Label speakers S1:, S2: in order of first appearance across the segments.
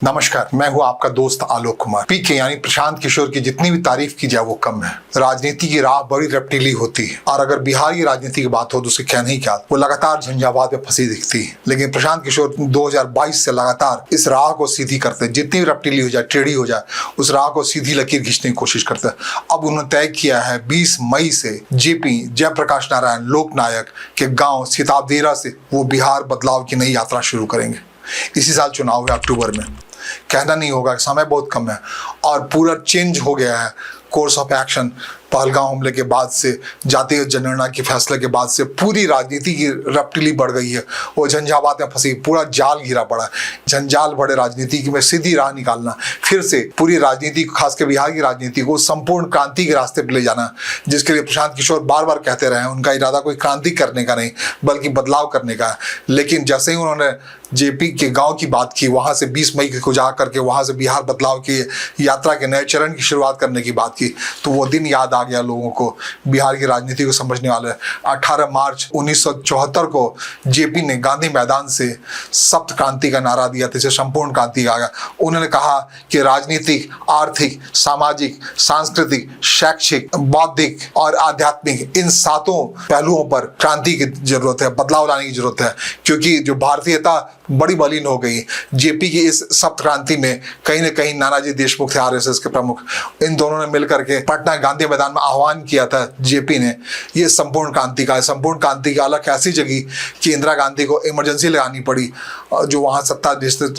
S1: नमस्कार, मैं हूं आपका दोस्त आलोक कुमार। पीके यानी प्रशांत किशोर की जितनी भी तारीफ की जाए वो कम है। राजनीति की राह बड़ी रपटीली होती है और अगर बिहार की राजनीति की बात हो तो उसे कहना ही क्या, वो लगातार झंझावात में फंसी दिखती है। लेकिन प्रशांत किशोर 2022 से लगातार इस राह को सीधी करते हैं, जितनी भी रपटीली हो जाए, टेढ़ी हो जाए, उस राह को सीधी लकीर खींचने की कोशिश करते हैं। अब उन्होंने तय किया है 20 मई से जेपी जयप्रकाश नारायण लोकनायक के गाँव सिताबदेरा से वो बिहार बदलाव की नई यात्रा शुरू करेंगे। इसी साल चुनाव है अक्टूबर में, कहना नहीं होगा, समय बहुत कम है और पूरा चेंज हो गया है कोर्स ऑफ एक्शन। पहलगांव हमले के बाद से, जातीय जनगणना के फैसले के बाद से पूरी राजनीति की रपटीली बढ़ गई है। वो झंझावात में फंसी, पूरा जाल घिरा पड़ा है। जंजाल भरे राजनीति में सीधी राह निकालना, फिर से पूरी राजनीति, खासकर बिहार की राजनीति को संपूर्ण क्रांति के रास्ते पर ले जाना, जिसके लिए प्रशांत किशोर बार बार कहते रहे हैं उनका इरादा कोई क्रांति करने का नहीं बल्कि बदलाव करने का है। लेकिन जैसे ही उन्होंने जेपी के गांव की बात की, वहां से 20 मई को जा करके वहां से बिहार बदलाव की यात्रा के नए चरण की शुरुआत करने की बात की, तो वो दिन याद आ गया लोगों को, बिहार की राजनीति को समझने वाले। 18 मार्च 1974 को जेपी ने गांधी मैदान से सप्त क्रांति का नारा दिया, जिसे संपूर्ण क्रांति आ गया। उन्होंने कहा कि राजनीतिक, आर्थिक, सामाजिक, सांस्कृतिक, शैक्षिक, बौद्धिक और आध्यात्मिक, इन सातों पहलुओं पर क्रांति की जरूरत है, बदलाव लाने की जरूरत है, क्योंकि जो भारतीयता बड़ी मलिन हो गई। जेपी की इस सप्त क्रांति में कहीं न कहीं नानाजी देशमुख थे, आरएसएस के प्रमुख, इन दोनों ने मिलकर के पटना गांधी मैदान में आह्वान किया था जेपी ने, ये संपूर्ण क्रांति का है। संपूर्ण क्रांति की अलग ऐसी जगह कि इंदिरा गांधी को इमरजेंसी लगानी पड़ी, जो वहां सत्ता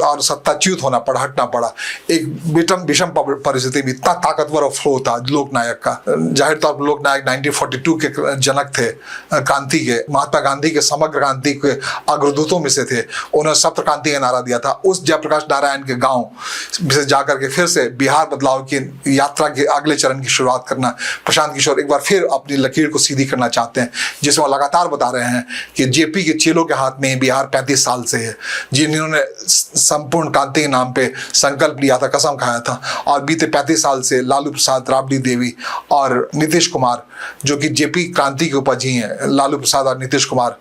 S1: और सत्ताच्युत होना पड़ा, हटना पड़ा। एक विषम परिस्थिति में इतना ताकतवर फ्लो था लोकनायक का। जाहिर तौर पर लोकनायक 1942 के जनक थे क्रांति के, महात्मा गांधी के समग्र क्रांति के अग्रदूतों में से थे। उन्होंने सप्त क्रांति का नारा दिया था। उस जयप्रकाश नारायण के गांव से जाकर के फिर से बिहार बदलाव की यात्रा के अगले चरण की शुरुआत करना प्रशांत किशोर एक बार फिर अपनी लकीर को सीधी करना चाहते हैं, जिसमें लगातार बता रहे हैं कि जेपी के चेलों के हाथ में बिहार 35 साल से है, जिन्होंने संपूर्ण क्रांति के नाम पे संकल्प लिया था, कसम खाया था। और बीते 35 साल से लालू प्रसाद, राबड़ी देवी और नीतीश कुमार, जो कि जेपी क्रांति के उपज ही हैं, लालू प्रसाद और नीतीश कुमार,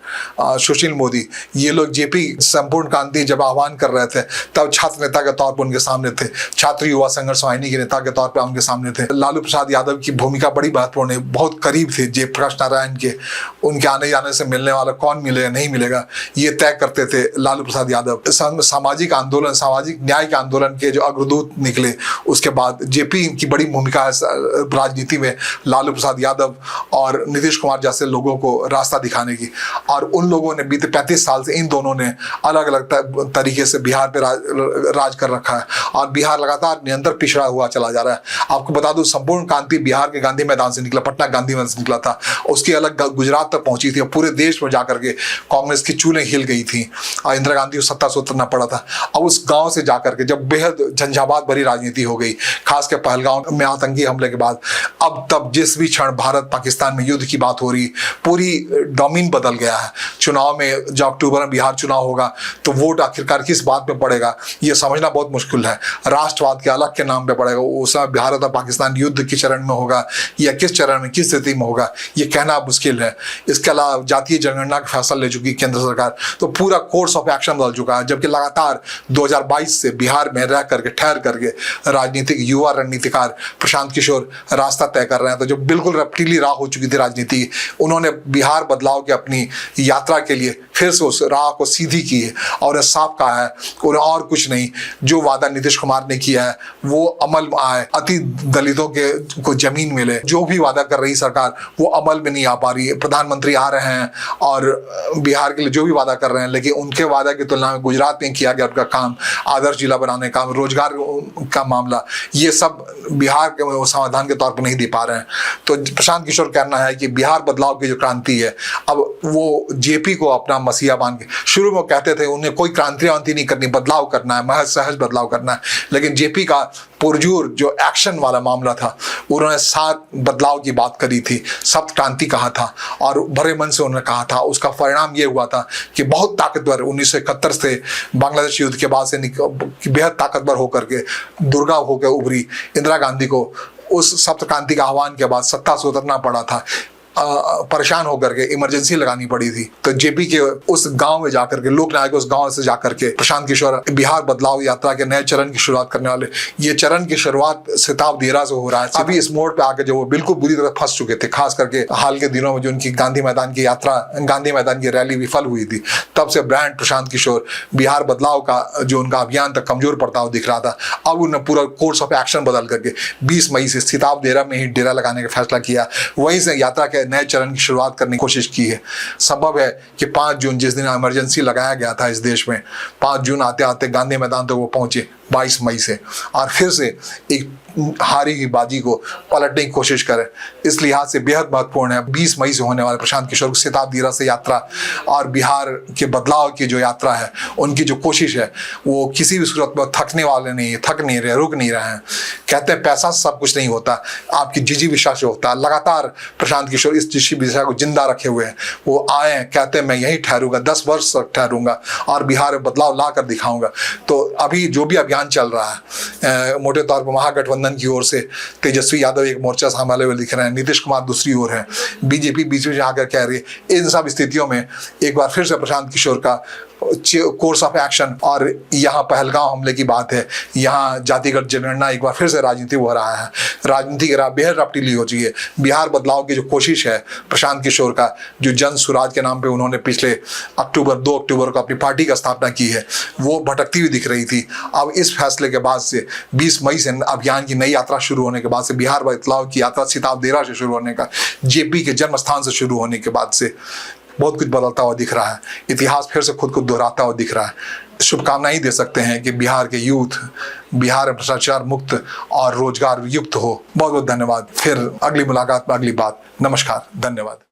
S1: सुशील मोदी, ये लोग जेपी संपूर्ण क्रांति जब आह्वान कर रहे थे तब छात्र नेता के तौर पर उनके सामने थे, छात्र युवा संघर्ष वाहिनी के नेता के तौर पर उनके सामने थे। लालू प्रसाद यादव की भूमिका बड़ी महत्वपूर्ण है, बहुत करीब थे जयप्रकाश नारायण के। उनके आने जाने से मिलने वाला कौन मिलेगा नहीं मिलेगा ये तय करते थे लालू प्रसाद यादव। सामाजिक आंदोलन, सामाजिक न्याय के आंदोलन के जो अग्रदूत निकले, उसके बाद जेपी की बड़ी भूमिका है राजनीति में, लालू प्रसाद यादव और नीतीश कुमार जैसे लोगों को रास्ता दिखाने की। और उन लोगों ने बीते 35 साल से इन दोनों ने अलग अलग तरीके से बिहार पे राज कर रखा है और बिहार लगातार निरंतर पिछड़ा हुआ चला जा रहा है। आपको बता दूं, संपूर्ण क्रांति बिहार के गांधी मैदान से निकला, पटना गांधी मैदान से निकला था, उसकी अलग गुजरात तक पहुंची थी और पूरे देश में जाकर के कांग्रेस की चूलें हिल गई थी और इंदिरा गांधी को सत्ता से उतरना पड़ा था। अब उस गांव से जाकर के जब बेहद झंझावात भरी राजनीति हो गई, खासकर पहलगांव में आतंकी हमले के बाद, अब तब जिस भी क्षण भारत पाकिस्तान में युद्ध की बात हो रही, पूरी डोमेन बदल गया है। चुनाव में जो अक्टूबर में बिहार चुनाव होगा तो वोट आखिरकार किस बात में पड़ेगा ये समझना बहुत मुश्किल है। राष्ट्रवाद के अलग के नाम पे पड़ेगा, उस समय भारत और पाकिस्तान युद्ध के चरण में होगा या किस चरण में, किस स्थिति में होगा, ये कहना मुश्किल है। इसके अलावा जातीय जनगणना का फैसला ले चुकी केंद्र सरकार, तो पूरा कोर्स ऑफ एक्शन बदल चुका है। जबकि लगातार 2022 से बिहार में रह करके, ठहर करके राजनीतिक युवा रणनीतिकार प्रशांत किशोर रास्ता तय कर रहे हैं। तो जो बिल्कुल रपटीली राह हो चुकी थी राजनीति, उन्होंने बिहार बदलाव की अपनी यात्रा के लिए फिर से उस राह को सीधी की है और साफ कहा है उन्हें और कुछ नहीं, जो वादा नीतीश कुमार ने किया है वो अमल में आए, अति दलितों के को जमीन मिले। जो भी वादा कर रही सरकार वो अमल में नहीं आ पा रही है। प्रधानमंत्री आ रहे हैं और बिहार के लिए जो भी वादा कर रहे हैं, लेकिन उनके वादा की तुलना में गुजरात में किया गया उनका काम, आदर्श जिला बनाने का, रोजगार का मामला, ये सब बिहार के समाधान के तौर पर नहीं दे पा रहे हैं। तो प्रशांत किशोर कहना है कि बिहार बदलाव की जो क्रांति है, अब वो जेपी को अपना मसीहा मान के, शुरू में कहते थे उन्हें कोई क्रांति नहीं करनी, बदलाव करना है, महज सहज बदलाव करना है। लेकिन जेपी का पुरजोर जो एक्शन वाला मामला था, उन्होंने 7 बदलाव की बात करी थी, सप्त क्रांति कहा था और भरे मन से उन्होंने कहा था। उसका परिणाम ये हुआ था कि बहुत ताकतवर 1971 से बांग्लादेश युद्ध के बाद से बेहद ताकतवर होकर के, दुर्गा होकर उभरी इंदिरा गांधी को उस सप्त क्रांति का आह्वान के बाद सत्ता से उतरना पड़ा था। परेशान होकर के इमरजेंसी लगानी पड़ी थी। तो जेपी के उस गांव में जाकर के, लोकनायक उस गांव से जाकर के प्रशांत किशोर बिहार बदलाव यात्रा के नए चरण की शुरुआत करने वाले। ये चरण की शुरुआत सिताब देहरा से हो रहा है। अभी इस मोड़ पे आकर जो वो बिल्कुल बुरी तरह फंस चुके थे, खास करके हाल के दिनों में जो उनकी गांधी मैदान की यात्रा, गांधी मैदान की रैली विफल हुई थी, तब से ब्रांड प्रशांत किशोर बिहार बदलाव का जो उनका अभियान था कमजोर पड़ता हुआ दिख रहा था। अब उन्होंने पूरा कोर्स ऑफ एक्शन बदल करके 20 मई से सिताब देहरा में ही डेरा लगाने का फैसला किया। वहीं से यात्रा के नए चरण की शुरुआत करने की कोशिश की है। संभव है कि 5 जून जिस दिन इमरजेंसी लगाया गया था इस देश में, 5 जून आते आते गांधी मैदान तक वो पहुंचे 22 मई से, और फिर से एक हारी हुई बाजी को पलटने की कोशिश करें। इस लिहाज से बेहद महत्वपूर्ण है 20 मई से होने वाले प्रशांत किशोर सिताब देहरा से यात्रा और बिहार के बदलाव की जो यात्रा है, उनकी जो कोशिश है वो किसी भी सूरत में थकने वाले नहीं, थक नहीं रहे, रुक नहीं रहे हैं। कहते हैं पैसा सब कुछ नहीं होता, आपकी जिजीविषा से होता है। लगातार प्रशांत किशोर इस जिजीविषा को जिंदा रखे हुए हैं। वो आए हैं, कहते हैं मैं यहीं ठहरूंगा, 10 वर्ष तक ठहरूंगा और बिहार में बदलाव ला कर दिखाऊंगा। तो अभी जो भी अभियान चल रहा है, मोटे तौर पर महागठबंधन की ओर से तेजस्वी यादव एक मोर्चा संभाले हुए दिख रहे हैं, नीतीश कुमार दूसरी ओर है, बीजेपी बीच में आकर कह रही है। इन सब स्थितियों में एक बार फिर से प्रशांत किशोर का कोर्स ऑफ एक्शन, और यहाँ पहलगांव हमले की बात है, यहाँ जातिगत जनगणना, एक बार फिर से राजनीति हो रहा है। राजनीति की राह बेहद रफ्तीली हो चुकी है। बिहार बदलाव की जो कोशिश है प्रशांत किशोर का, जो जन सुराज के नाम पे उन्होंने पिछले 2 अक्टूबर को अपनी पार्टी का स्थापना की है, वो भटकती हुई दिख रही थी। अब इस फैसले के बाद से 20 मई से अभियान की नई यात्रा शुरू होने के बाद से, बिहार बदलाव की यात्रा सिताब देहरा से शुरू होने का, जेपी के जन्म स्थान से शुरू होने के बाद से बहुत कुछ बदलता हुआ दिख रहा है। इतिहास फिर से खुद को दोहराता हुआ दिख रहा है। शुभकामनाएं दे सकते हैं कि बिहार के यूथ बिहार में भ्रष्टाचार मुक्त और रोजगार युक्त हो। बहुत बहुत धन्यवाद। फिर अगली मुलाकात में अगली बात। नमस्कार, धन्यवाद।